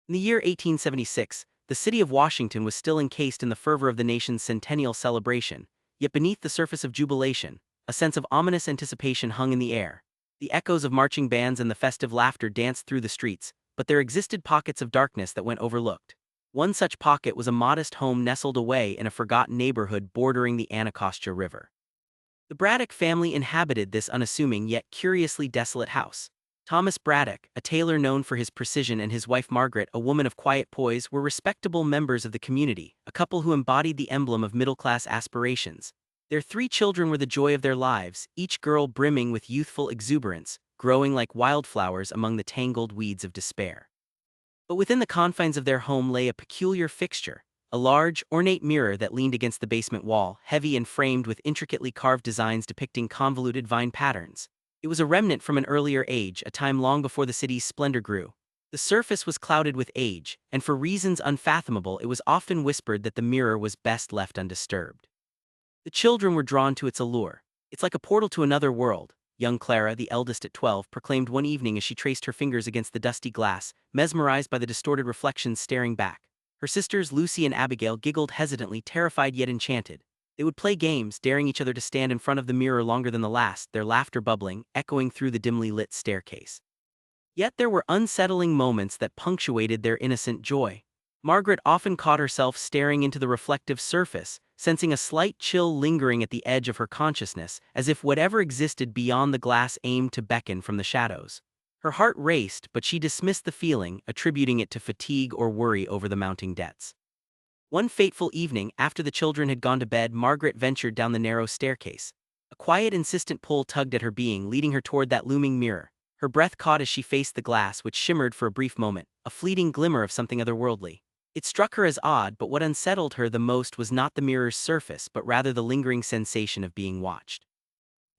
In the year 1876, the city of Washington was still encased in the fervor of the nation's centennial celebration, yet beneath the surface of jubilation, a sense of ominous anticipation hung in the air. The echoes of marching bands and the festive laughter danced through the streets, but there existed pockets of darkness that went overlooked. One such pocket was a modest home nestled away in a forgotten neighborhood bordering the Anacostia River. The Braddock family inhabited this unassuming yet curiously desolate house. Thomas Braddock, a tailor known for his precision, and his wife Margaret, a woman of quiet poise, were respectable members of the community, a couple who embodied the emblem of middle-class aspirations. Their 3 children were the joy of their lives, each girl brimming with youthful exuberance, growing like wildflowers among the tangled weeds of despair. But within the confines of their home lay a peculiar fixture, a large, ornate mirror that leaned against the basement wall, heavy and framed with intricately carved designs depicting convoluted vine patterns. It was a remnant from an earlier age, a time long before the city's splendor grew. The surface was clouded with age, and for reasons unfathomable it was often whispered that the mirror was best left undisturbed. The children were drawn to its allure. "It's like a portal to another world," young Clara, the eldest at 12, proclaimed one evening as she traced her fingers against the dusty glass, mesmerized by the distorted reflections staring back. Her sisters, Lucy and Abigail, giggled hesitantly, terrified yet enchanted. They would play games, daring each other to stand in front of the mirror longer than the last, their laughter bubbling, echoing through the dimly lit staircase. Yet there were unsettling moments that punctuated their innocent joy. Margaret often caught herself staring into the reflective surface, sensing a slight chill lingering at the edge of her consciousness, as if whatever existed beyond the glass aimed to beckon from the shadows. Her heart raced, but she dismissed the feeling, attributing it to fatigue or worry over the mounting debts. One fateful evening, after the children had gone to bed, Margaret ventured down the narrow staircase. A quiet, insistent pull tugged at her being, leading her toward that looming mirror. Her breath caught as she faced the glass, which shimmered for a brief moment, a fleeting glimmer of something otherworldly. It struck her as odd, but what unsettled her the most was not the mirror's surface, but rather the lingering sensation of being watched.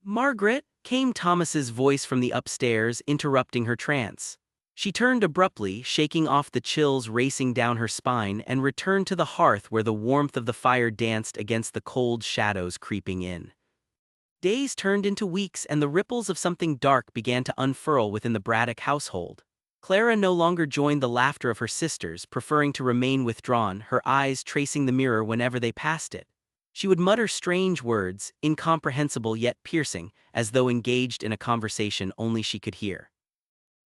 "Margaret," came Thomas's voice from the upstairs, interrupting her trance. She turned abruptly, shaking off the chills racing down her spine, and returned to the hearth where the warmth of the fire danced against the cold shadows creeping in. Days turned into weeks, and the ripples of something dark began to unfurl within the Braddock household. Clara no longer joined the laughter of her sisters, preferring to remain withdrawn, her eyes tracing the mirror whenever they passed it. She would mutter strange words, incomprehensible yet piercing, as though engaged in a conversation only she could hear.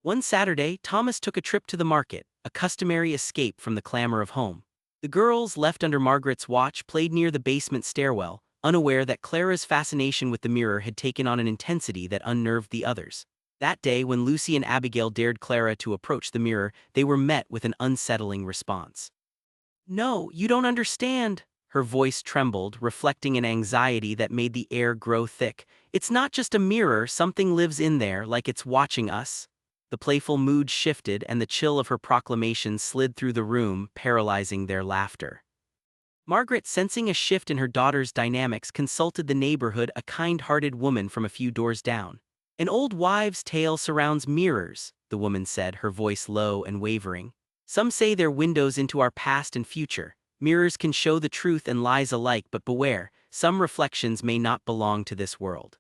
One Saturday, Thomas took a trip to the market, a customary escape from the clamor of home. The girls, left under Margaret's watch, played near the basement stairwell, unaware that Clara's fascination with the mirror had taken on an intensity that unnerved the others. That day, when Lucy and Abigail dared Clara to approach the mirror, they were met with an unsettling response. "No, you don't understand." Her voice trembled, reflecting an anxiety that made the air grow thick. "It's not just a mirror, something lives in there, like it's watching us." The playful mood shifted, and the chill of her proclamation slid through the room, paralyzing their laughter. Margaret, sensing a shift in her daughter's dynamics, consulted the neighborhood, a kind-hearted woman from a few doors down. "An old wives' tale surrounds mirrors," the woman said, her voice low and wavering. "Some say they're windows into our past and future. Mirrors can show the truth and lies alike, but beware, some reflections may not belong to this world."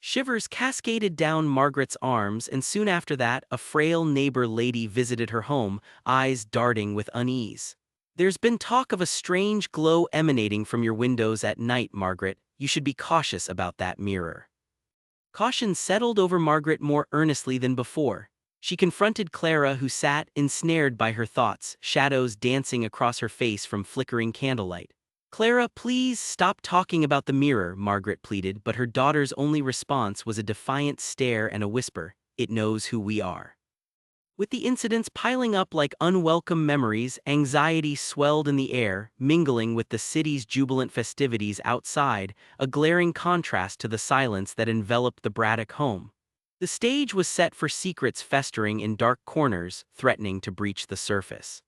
Shivers cascaded down Margaret's arms, and soon after that, a frail neighbor lady visited her home, eyes darting with unease. "There's been talk of a strange glow emanating from your windows at night, Margaret. You should be cautious about that mirror." Caution settled over Margaret more earnestly than before. She confronted Clara, who sat, ensnared by her thoughts, shadows dancing across her face from flickering candlelight. "Clara, please stop talking about the mirror," Margaret pleaded, but her daughter's only response was a defiant stare and a whisper, "It knows who we are." With the incidents piling up like unwelcome memories, anxiety swelled in the air, mingling with the city's jubilant festivities outside, a glaring contrast to the silence that enveloped the Braddock home. The stage was set for secrets festering in dark corners, threatening to breach the surface.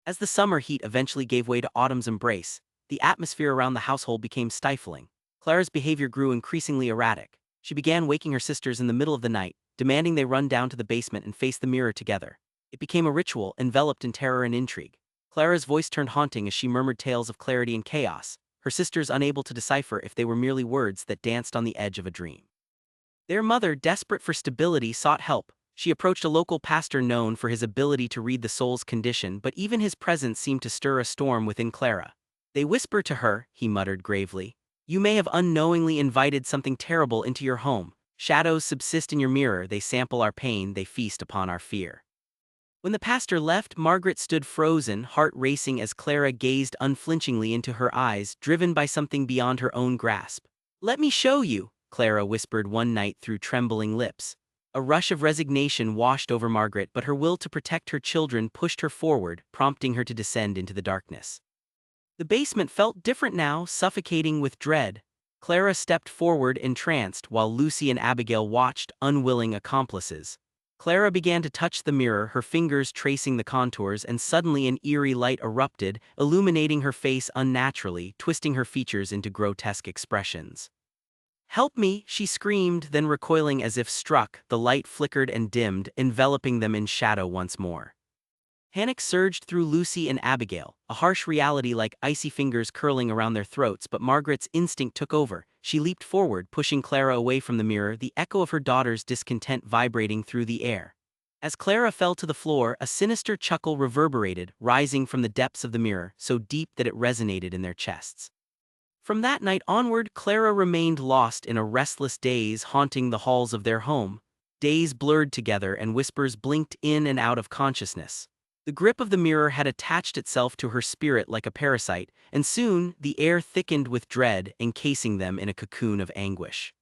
As the summer heat eventually gave way to autumn's embrace, the atmosphere around the household became stifling. Clara's behavior grew increasingly erratic. She began waking her sisters in the middle of the night, demanding they run down to the basement and face the mirror together. It became a ritual, enveloped in terror and intrigue. Clara's voice turned haunting as she murmured tales of clarity and chaos, her sisters unable to decipher if they were merely words that danced on the edge of a dream. Their mother, desperate for stability, sought help, She approached a local pastor known for his ability to read the soul's condition, but even his presence seemed to stir a storm within Clara. "They whisper to her," he muttered gravely. "You may have unknowingly invited something terrible into your home. Shadows subsist in your mirror, they sample our pain, they feast upon our fear." When the pastor left, Margaret stood frozen, heart racing as Clara gazed unflinchingly into her eyes, driven by something beyond her own grasp. "Let me show you," Clara whispered one night through trembling lips. A rush of resignation washed over Margaret, but her will to protect her children pushed her forward, prompting her to descend into the darkness. The basement felt different now, suffocating with dread. Clara stepped forward entranced, while Lucy and Abigail watched, unwilling accomplices. Clara began to touch the mirror, her fingers tracing the contours, and suddenly an eerie light erupted, illuminating her face unnaturally, twisting her features into grotesque expressions. "Help me," she screamed, then recoiling as if struck, the light flickered and dimmed, enveloping them in shadow once more. Panic surged through Lucy and Abigail, a harsh reality like icy fingers curling around their throats, but Margaret's instinct took over. She leaped forward, pushing Clara away from the mirror, the echo of her daughter's discontent vibrating through the air. As Clara fell to the floor, a sinister chuckle reverberated, rising from the depths of the mirror, so deep that it resonated in their chests. From that night onward, Clara remained lost in a restless daze haunting the halls of their home. Days blurred together and whispers blinked in and out of consciousness. The grip of the mirror had attached itself to her spirit like a parasite, and soon the air thickened with dread, encasing them in a cocoon of anguish.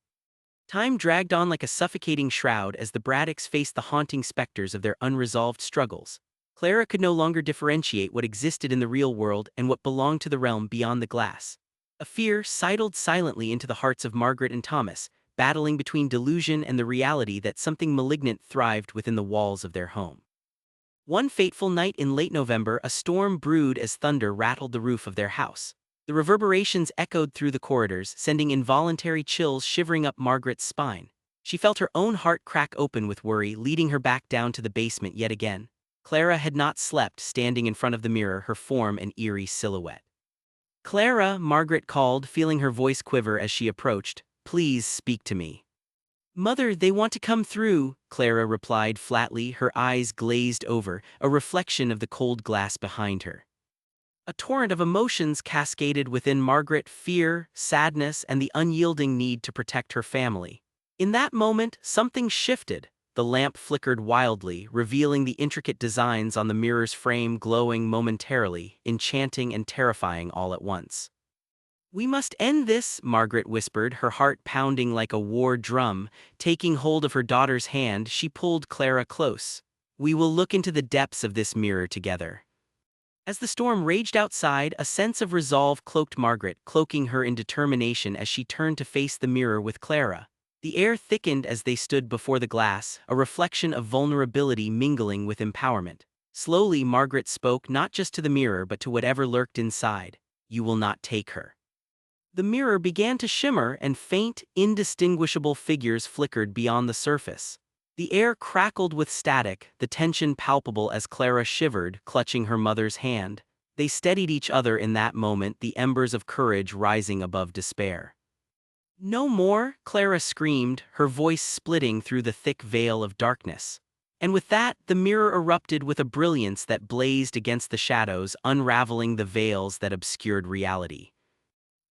Time dragged on like a suffocating shroud as the Braddocks faced the haunting specters of their unresolved struggles. Clara could no longer differentiate what existed in the real world and what belonged to the realm beyond the glass. A fear sidled silently into the hearts of Margaret and Thomas, battling between delusion and the reality that something malignant thrived within the walls of their home. One fateful night in late November, a storm brewed as thunder rattled the roof of their house. The reverberations echoed through the corridors, sending involuntary chills shivering up Margaret's spine. She felt her own heart crack open with worry, leading her back down to the basement yet again. Clara had not slept, standing in front of the mirror, her form an eerie silhouette. "Clara," Margaret called, feeling her voice quiver as she approached. "Please speak to me." "Mother, they want to come through," Clara replied flatly, her eyes glazed over, a reflection of the cold glass behind her. A torrent of emotions cascaded within Margaret: fear, sadness, and the unyielding need to protect her family. In that moment, something shifted. The lamp flickered wildly, revealing the intricate designs on the mirror's frame glowing momentarily, enchanting and terrifying all at once. "We must end this," Margaret whispered, her heart pounding like a war drum. Taking hold of her daughter's hand, she pulled Clara close. "We will look into the depths of this mirror together." As the storm raged outside, a sense of resolve cloaked Margaret, cloaking her in determination as she turned to face the mirror with Clara. The air thickened as they stood before the glass, a reflection of vulnerability mingling with empowerment. Slowly, Margaret spoke, not just to the mirror but to whatever lurked inside. "You will not take her." The mirror began to shimmer, and faint, indistinguishable figures flickered beyond the surface. The air crackled with static, the tension palpable as Clara shivered, clutching her mother's hand. They steadied each other in that moment, the embers of courage rising above despair. "No more," Clara screamed, her voice splitting through the thick veil of darkness. And with that, the mirror erupted with a brilliance that blazed against the shadows, unraveling the veils that obscured reality.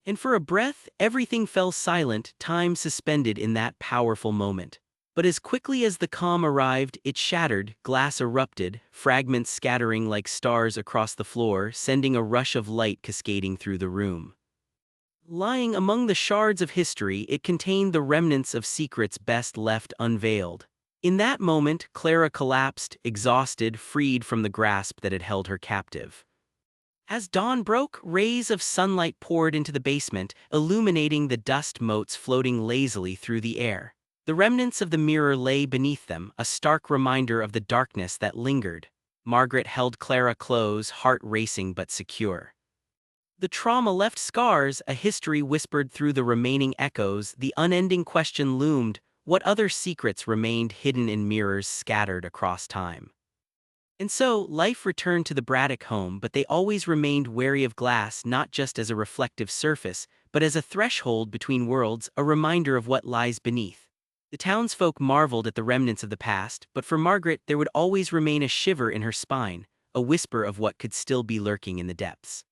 And for a breath, everything fell silent, time suspended in that powerful moment. But as quickly as the calm arrived, it shattered, glass erupted, fragments scattering like stars across the floor, sending a rush of light cascading through the room. Lying among the shards of history, it contained the remnants of secrets best left unveiled. In that moment, Clara collapsed, exhausted, freed from the grasp that had held her captive. As dawn broke, rays of sunlight poured into the basement, illuminating the dust motes floating lazily through the air. The remnants of the mirror lay beneath them, a stark reminder of the darkness that lingered. Margaret held Clara close, heart racing but secure. The trauma left scars, a history whispered through the remaining echoes. The unending question loomed: what other secrets remained hidden in mirrors scattered across time? And so, life returned to the Braddock home, but they always remained wary of glass, not just as a reflective surface, but as a threshold between worlds, a reminder of what lies beneath. The townsfolk marveled at the remnants of the past, but for Margaret there would always remain a shiver in her spine, a whisper of what could still be lurking in the depths.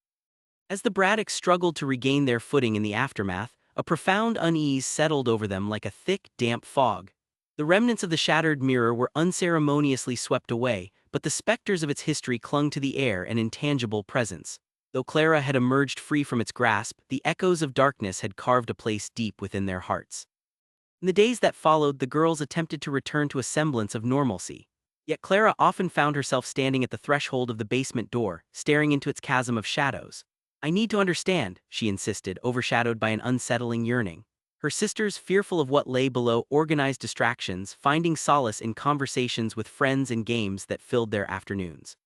As the Braddocks struggled to regain their footing in the aftermath, a profound unease settled over them like a thick, damp fog. The remnants of the shattered mirror were unceremoniously swept away, but the specters of its history clung to the air, an intangible presence. Though Clara had emerged free from its grasp, the echoes of darkness had carved a place deep within their hearts. In the days that followed, the girls attempted to return to a semblance of normalcy. Yet Clara often found herself standing at the threshold of the basement door, staring into its chasm of shadows. "I need to understand," she insisted, overshadowed by an unsettling yearning. Her sisters, fearful of what lay below, organized distractions, finding solace in conversations with friends and games that filled their afternoons.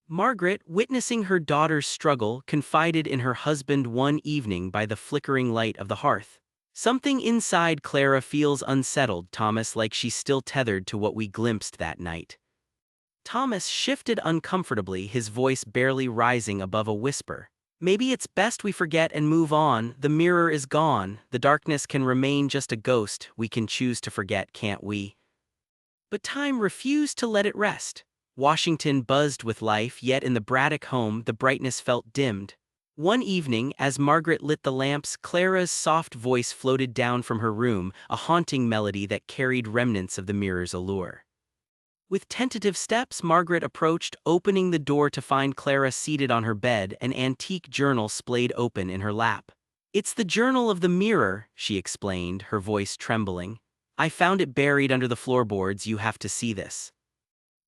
Margaret, witnessing her daughter's struggle, confided in her husband one evening by the flickering light of the hearth. "Something inside Clara feels unsettled, Thomas, like she's still tethered to what we glimpsed that night." Thomas shifted uncomfortably, his voice barely rising above a whisper. "Maybe it's best we forget and move on. The mirror is gone. The darkness can remain just a ghost. We can choose to forget, can't we?" But time refused to let it rest. Washington buzzed with life, yet in the Braddock home the brightness felt dimmed. One evening, as Margaret lit the lamps, Clara's soft voice floated down from her room, a haunting melody that carried remnants of the mirror's allure. With tentative steps, Margaret approached, opening the door to find Clara seated on her bed, an antique journal splayed open in her lap. "It's the journal of the mirror," she explained, her voice trembling. "I found it buried under the floorboards. You have to see this."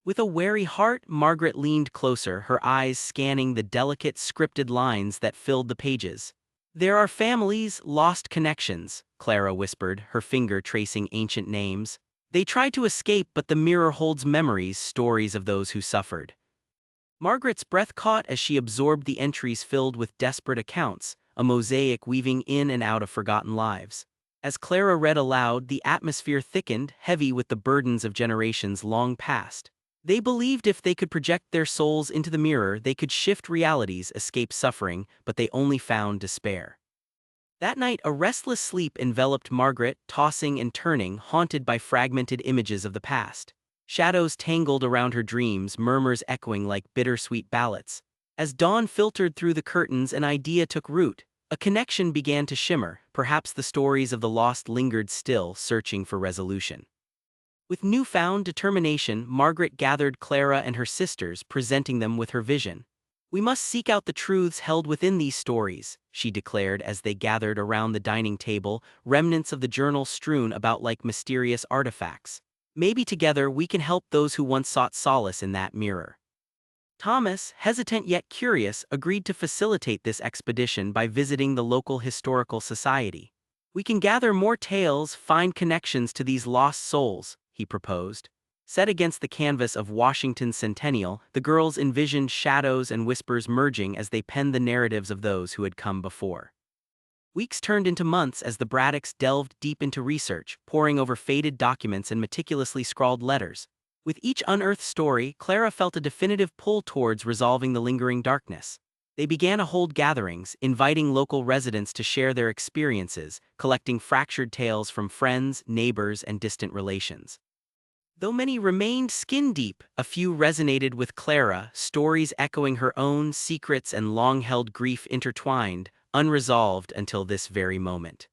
With a wary heart, Margaret leaned closer, her eyes scanning the delicate, scripted lines that filled the pages. "There are families, lost connections," Clara whispered, her finger tracing ancient names. "They try to escape, but the mirror holds memories, stories of those who suffered." Margaret's breath caught as she absorbed the entries filled with desperate accounts, a mosaic weaving in and out of forgotten lives. As Clara read aloud, the atmosphere thickened, heavy with the burdens of generations long past. They believed if they could project their souls into the mirror, they could shift realities, escape suffering, but they only found despair. That night, a restless sleep enveloped Margaret, tossing and turning, haunted by fragmented images of the past. Shadows tangled around her dreams, murmurs echoing like bittersweet ballads. As dawn filtered through the curtains, an idea took root. A connection began to shimmer. Perhaps the stories of the lost lingered still, searching for resolution. With newfound determination, Margaret gathered Clara and her sisters, presenting them with her vision. "We must seek out the truths held within these stories," she declared as they gathered around the dining table, remnants of the journal strewn about like mysterious artifacts. "Maybe together we can help those who once sought solace in that mirror." Thomas, hesitant yet curious, agreed to facilitate this expedition by visiting the local historical society. "We can gather more tales, find connections to these lost souls," he proposed. Set against the canvas of Washington's centennial, the girls envisioned shadows and whispers merging as they penned the narratives of those who had come before. Weeks turned into months as the Braddocks delved deep into research, poring over faded documents and meticulously scrawled letters. With each unearthed story, Clara felt a definitive pull towards resolving the lingering darkness. They began to hold gatherings, inviting local residents to share their experiences, collecting fractured tales from friends, neighbors, and distant relations. Though many remained skin-deep, a few resonated with Clara, stories echoing her own secrets and long-held grief intertwined, unresolved until this very moment.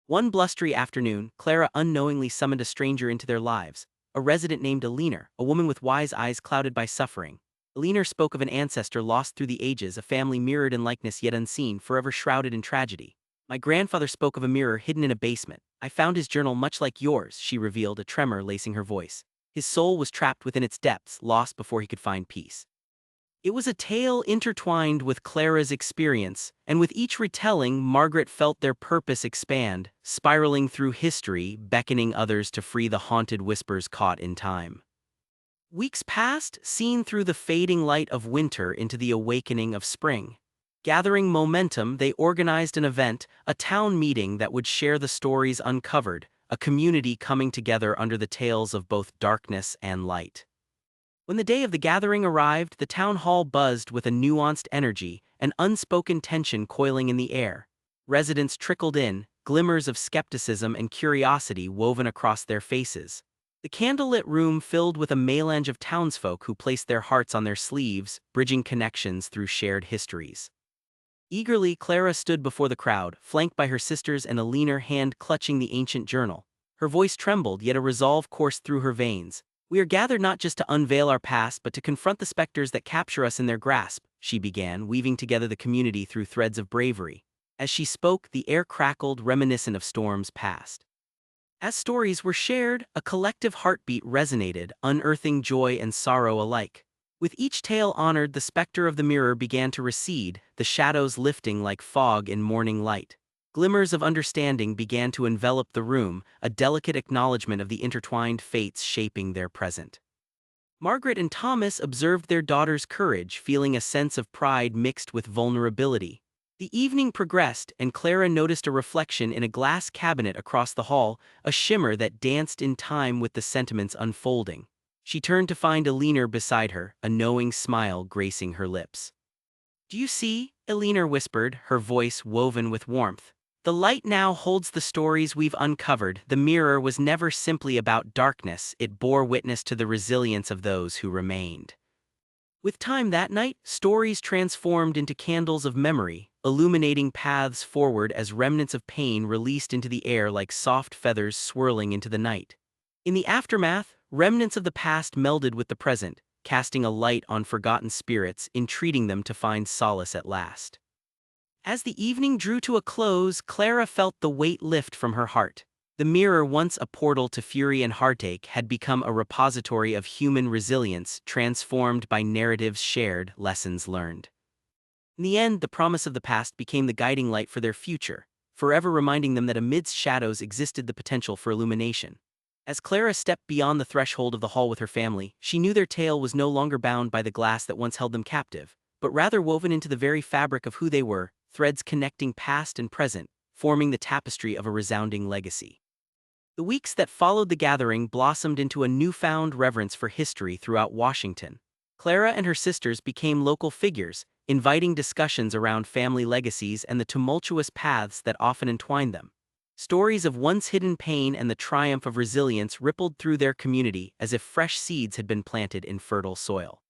One blustery afternoon, Clara unknowingly summoned a stranger into their lives, a resident named Eleanor, a woman with wise eyes clouded by suffering. Eleanor spoke of an ancestor lost through the ages, a family mirrored in likeness yet unseen, forever shrouded in tragedy. "My grandfather spoke of a mirror hidden in a basement. I found his journal much like yours," she revealed, a tremor lacing her voice. "His soul was trapped within its depths, lost before he could find peace." It was a tale intertwined with Clara's experience, and with each retelling, Margaret felt their purpose expand, spiraling through history, beckoning others to free the haunted whispers caught in time. Weeks passed, seen through the fading light of winter into the awakening of spring. Gathering momentum, they organized an event, a town meeting that would share the stories uncovered, a community coming together under the tales of both darkness and light. When the day of the gathering arrived, the town hall buzzed with a nuanced energy, an unspoken tension coiling in the air. Residents trickled in, glimmers of skepticism and curiosity woven across their faces. The candlelit room filled with a melange of townsfolk who placed their hearts on their sleeves, bridging connections through shared histories. Eagerly, Clara stood before the crowd, flanked by her sisters and a leaner hand clutching the ancient journal. Her voice trembled, yet a resolve coursed through her veins. "We are gathered not just to unveil our past but to confront the specters that capture us in their grasp," she began, weaving together the community through threads of bravery. As she spoke, the air crackled, reminiscent of storms past. As stories were shared, a collective heartbeat resonated, unearthing joy and sorrow alike. With each tale honored, the specter of the mirror began to recede, the shadows lifting like fog in morning light. Glimmers of understanding began to envelop the room, a delicate acknowledgement of the intertwined fates shaping their present. Margaret and Thomas observed their daughter's courage, feeling a sense of pride mixed with vulnerability. The evening progressed, and Clara noticed a reflection in a glass cabinet across the hall, a shimmer that danced in time with the sentiments unfolding. She turned to find Elinor beside her, a knowing smile gracing her lips. "Do you see?" Elinor whispered, her voice woven with warmth. "The light now holds the stories we've uncovered. The mirror was never simply about darkness, it bore witness to the resilience of those who remained." With time that night, stories transformed into candles of memory, illuminating paths forward as remnants of pain released into the air like soft feathers swirling into the night. In the aftermath, remnants of the past melded with the present, casting a light on forgotten spirits, entreating them to find solace at last. As the evening drew to a close, Clara felt the weight lift from her heart. The mirror, once a portal to fury and heartache, had become a repository of human resilience, transformed by narratives shared, lessons learned. In the end, the promise of the past became the guiding light for their future, forever reminding them that amidst shadows existed the potential for illumination. As Clara stepped beyond the threshold of the hall with her family, she knew their tale was no longer bound by the glass that once held them captive, but rather woven into the very fabric of who they were, threads connecting past and present, forming the tapestry of a resounding legacy. The weeks that followed the gathering blossomed into a newfound reverence for history throughout Washington. Clara and her sisters became local figures, inviting discussions around family legacies and the tumultuous paths that often entwined them. Stories of once hidden pain and the triumph of resilience rippled through their community as if fresh seeds had been planted in fertile soil.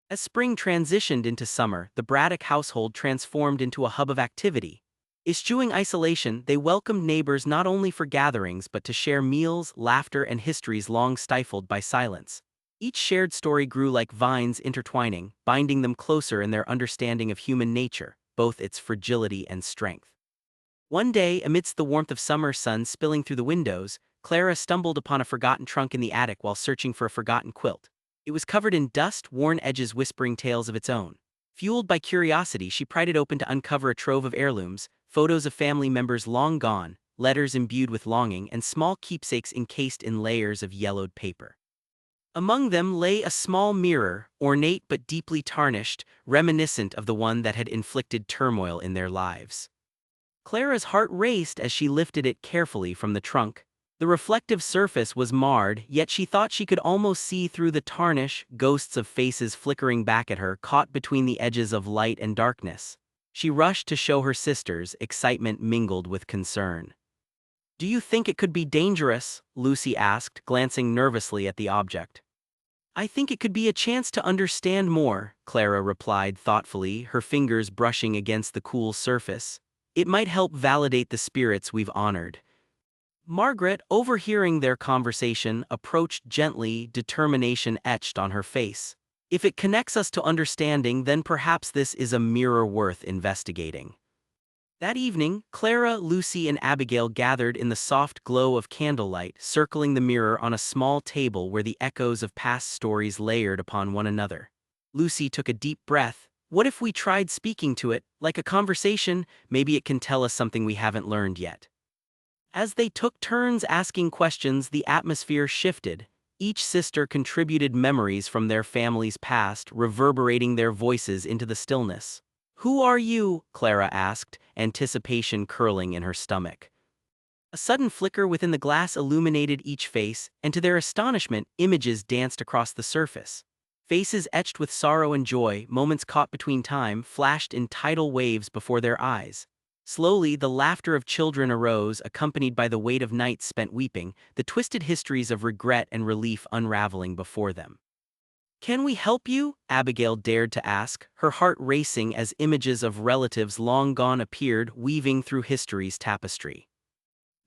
As spring transitioned into summer, the Braddock household transformed into a hub of activity. Eschewing isolation, they welcomed neighbors not only for gatherings but to share meals, laughter, and histories long stifled by silence. Each shared story grew like vines intertwining, binding them closer in their understanding of human nature, both its fragility and strength. One day, amidst the warmth of summer sun spilling through the windows, Clara stumbled upon a forgotten trunk in the attic while searching for a forgotten quilt. It was covered in dust, worn edges whispering tales of its own. Fueled by curiosity, she pried it open to uncover a trove of heirlooms, photos of family members long gone, letters imbued with longing, and small keepsakes encased in layers of yellowed paper. Among them lay a small mirror, ornate but deeply tarnished, reminiscent of the one that had inflicted turmoil in their lives. Clara's heart raced as she lifted it carefully from the trunk. The reflective surface was marred, yet she thought she could almost see through the tarnish, ghosts of faces flickering back at her, caught between the edges of light and darkness. She rushed to show her sisters, excitement mingled with concern. "Do you think it could be dangerous?" Lucy asked, glancing nervously at the object. "I think it could be a chance to understand more," Clara replied thoughtfully, her fingers brushing against the cool surface. "It might help validate the spirits we've honored." Margaret, overhearing their conversation, approached gently, determination etched on her face. "If it connects us to understanding, then perhaps this is a mirror worth investigating." That evening, Clara, Lucy, and Abigail gathered in the soft glow of candlelight, circling the mirror on a small table where the echoes of past stories layered upon one another. Lucy took a deep breath. "What if we tried speaking to it, like a conversation? Maybe it can tell us something we haven't learned yet." As they took turns asking questions, the atmosphere shifted. Each sister contributed memories from their family's past, reverberating their voices into the stillness. "Who are you?" Clara asked, anticipation curling in her stomach. A sudden flicker within the glass illuminated each face, and to their astonishment, images danced across the surface. Faces etched with sorrow and joy, moments caught between time, flashed in tidal waves before their eyes. Slowly, the laughter of children arose, accompanied by the weight of nights spent weeping, the twisted histories of regret and relief unraveling before them. "Can we help you?" Abigail dared to ask, her heart racing as images of relatives long gone appeared, weaving through history's tapestry.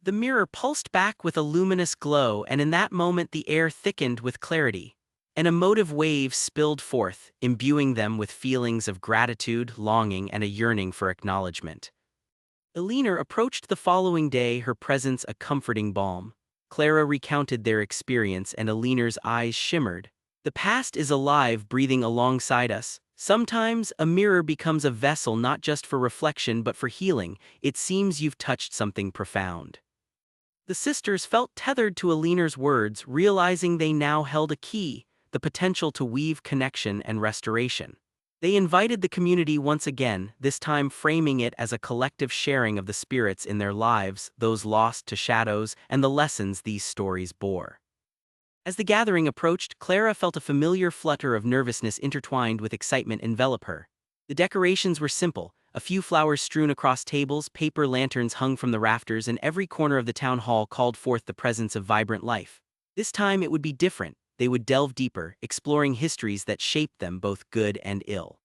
The mirror pulsed back with a luminous glow, and in that moment the air thickened with clarity. An emotive wave spilled forth, imbuing them with feelings of gratitude, longing, and a yearning for acknowledgement. Eleanor approached the following day, her presence a comforting balm. Clara recounted their experience, and Eleanor's eyes shimmered. "The past is alive, breathing alongside us. Sometimes a mirror becomes a vessel not just for reflection but for healing. It seems you've touched something profound." The sisters felt tethered to Eleanor's words, realizing they now held a key, the potential to weave connection and restoration. They invited the community once again, this time framing it as a collective sharing of the spirits in their lives, those lost to shadows, and the lessons these stories bore. As the gathering approached, Clara felt a familiar flutter of nervousness intertwined with excitement envelop her. The decorations were simple, a few flowers strewn across tables, paper lanterns hung from the rafters, and every corner of the town hall called forth the presence of vibrant life. This time it would be different. They would delve deeper, exploring histories that shaped them, both good and ill.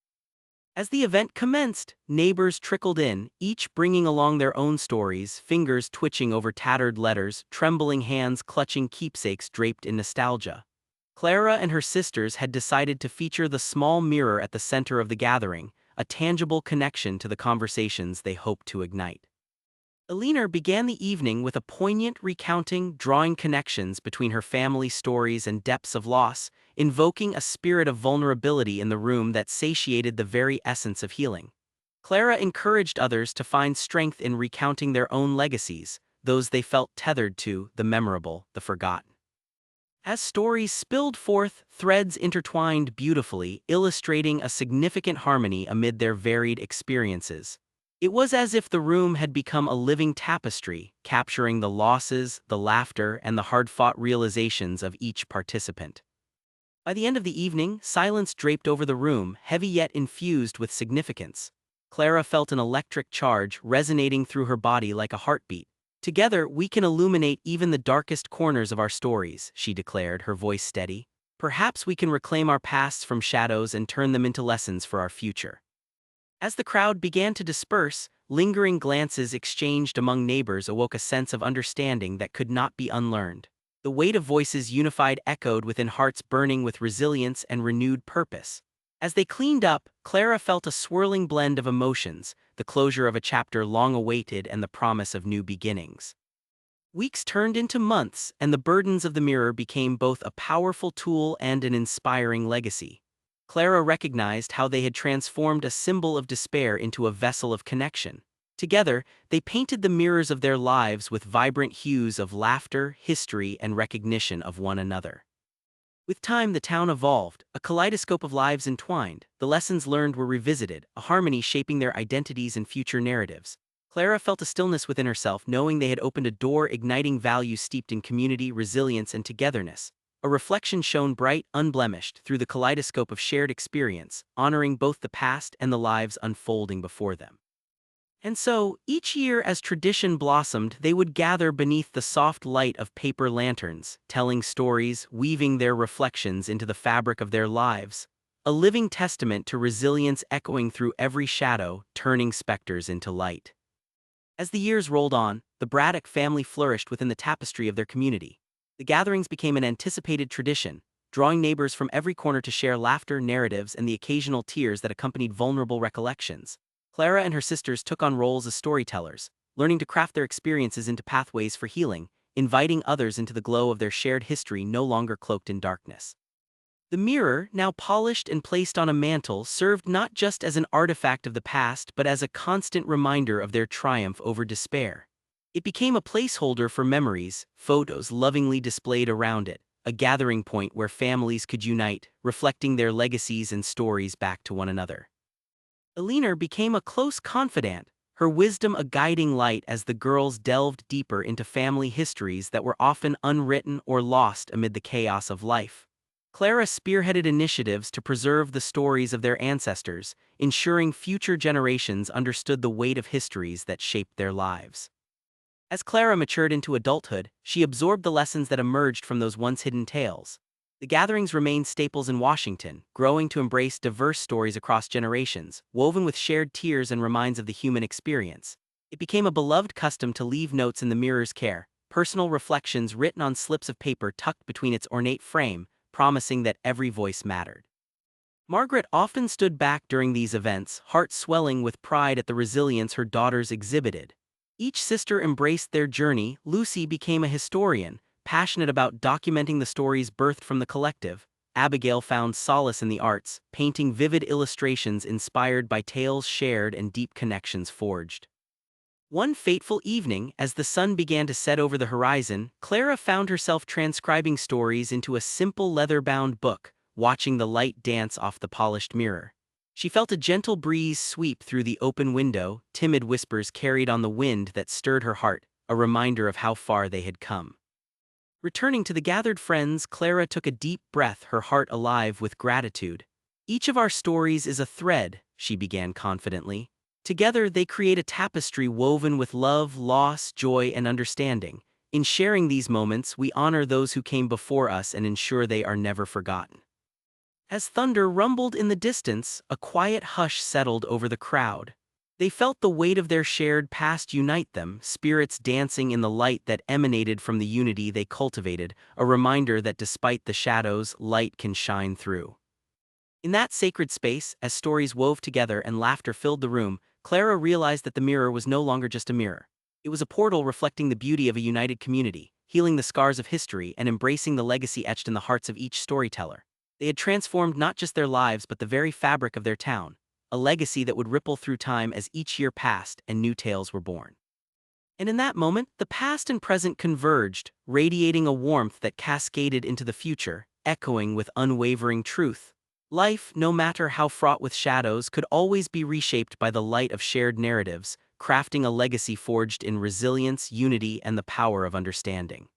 As the event commenced, neighbors trickled in, each bringing along their own stories, fingers twitching over tattered letters, trembling hands clutching keepsakes draped in nostalgia. Clara and her sisters had decided to feature the small mirror at the center of the gathering, a tangible connection to the conversations they hoped to ignite. Eleanor began the evening with a poignant recounting, drawing connections between her family stories and depths of loss, invoking a spirit of vulnerability in the room that satiated the very essence of healing. Clara encouraged others to find strength in recounting their own legacies, those they felt tethered to, the memorable, the forgotten. As stories spilled forth, threads intertwined beautifully, illustrating a significant harmony amid their varied experiences. It was as if the room had become a living tapestry, capturing the losses, the laughter, and the hard-fought realizations of each participant. By the end of the evening, silence draped over the room, heavy yet infused with significance. Clara felt an electric charge resonating through her body like a heartbeat. "Together, we can illuminate even the darkest corners of our stories," she declared, her voice steady. "Perhaps we can reclaim our pasts from shadows and turn them into lessons for our future." As the crowd began to disperse, lingering glances exchanged among neighbors awoke a sense of understanding that could not be unlearned. The weight of voices unified echoed within hearts burning with resilience and renewed purpose. As they cleaned up, Clara felt a swirling blend of emotions, the closure of a chapter long awaited and the promise of new beginnings. Weeks turned into months, and the burdens of the mirror became both a powerful tool and an inspiring legacy. Clara recognized how they had transformed a symbol of despair into a vessel of connection. Together, they painted the mirrors of their lives with vibrant hues of laughter, history, and recognition of one another. With time, the town evolved, a kaleidoscope of lives entwined. The lessons learned were revisited, a harmony shaping their identities and future narratives. Clara felt a stillness within herself, knowing they had opened a door igniting values steeped in community, resilience, and togetherness. A reflection shone bright, unblemished, through the kaleidoscope of shared experience, honoring both the past and the lives unfolding before them. And so, each year as tradition blossomed, they would gather beneath the soft light of paper lanterns, telling stories, weaving their reflections into the fabric of their lives, a living testament to resilience echoing through every shadow, turning specters into light. As the years rolled on, the Braddock family flourished within the tapestry of their community. The gatherings became an anticipated tradition, drawing neighbors from every corner to share laughter, narratives, and the occasional tears that accompanied vulnerable recollections. Clara and her sisters took on roles as storytellers, learning to craft their experiences into pathways for healing, inviting others into the glow of their shared history no longer cloaked in darkness. The mirror, now polished and placed on a mantle, served not just as an artifact of the past but as a constant reminder of their triumph over despair. It became a placeholder for memories, photos lovingly displayed around it, a gathering point where families could unite, reflecting their legacies and stories back to one another. Eleanor became a close confidant, her wisdom a guiding light as the girls delved deeper into family histories that were often unwritten or lost amid the chaos of life. Clara spearheaded initiatives to preserve the stories of their ancestors, ensuring future generations understood the weight of histories that shaped their lives. As Clara matured into adulthood, she absorbed the lessons that emerged from those once hidden tales. The gatherings remained staples in Washington, growing to embrace diverse stories across generations, woven with shared tears and reminds of the human experience. It became a beloved custom to leave notes in the mirror's care, personal reflections written on slips of paper tucked between its ornate frame, promising that every voice mattered. Margaret often stood back during these events, heart swelling with pride at the resilience her daughters exhibited. Each sister embraced their journey. Lucy became a historian, passionate about documenting the stories birthed from the collective. Abigail found solace in the arts, painting vivid illustrations inspired by tales shared and deep connections forged. One fateful evening, as the sun began to set over the horizon, Clara found herself transcribing stories into a simple leather-bound book, watching the light dance off the polished mirror. She felt a gentle breeze sweep through the open window, timid whispers carried on the wind that stirred her heart, a reminder of how far they had come. Returning to the gathered friends, Clara took a deep breath, her heart alive with gratitude. "Each of our stories is a thread," she began confidently. "Together they create a tapestry woven with love, loss, joy, and understanding. In sharing these moments, we honor those who came before us and ensure they are never forgotten." As thunder rumbled in the distance, a quiet hush settled over the crowd. They felt the weight of their shared past unite them, spirits dancing in the light that emanated from the unity they cultivated, a reminder that despite the shadows, light can shine through. In that sacred space, as stories wove together and laughter filled the room, Clara realized that the mirror was no longer just a mirror. It was a portal reflecting the beauty of a united community, healing the scars of history and embracing the legacy etched in the hearts of each storyteller. They had transformed not just their lives but the very fabric of their town, a legacy that would ripple through time as each year passed and new tales were born. And in that moment, the past and present converged, radiating a warmth that cascaded into the future, echoing with unwavering truth. Life, no matter how fraught with shadows, could always be reshaped by the light of shared narratives, crafting a legacy forged in resilience, unity, and the power of understanding.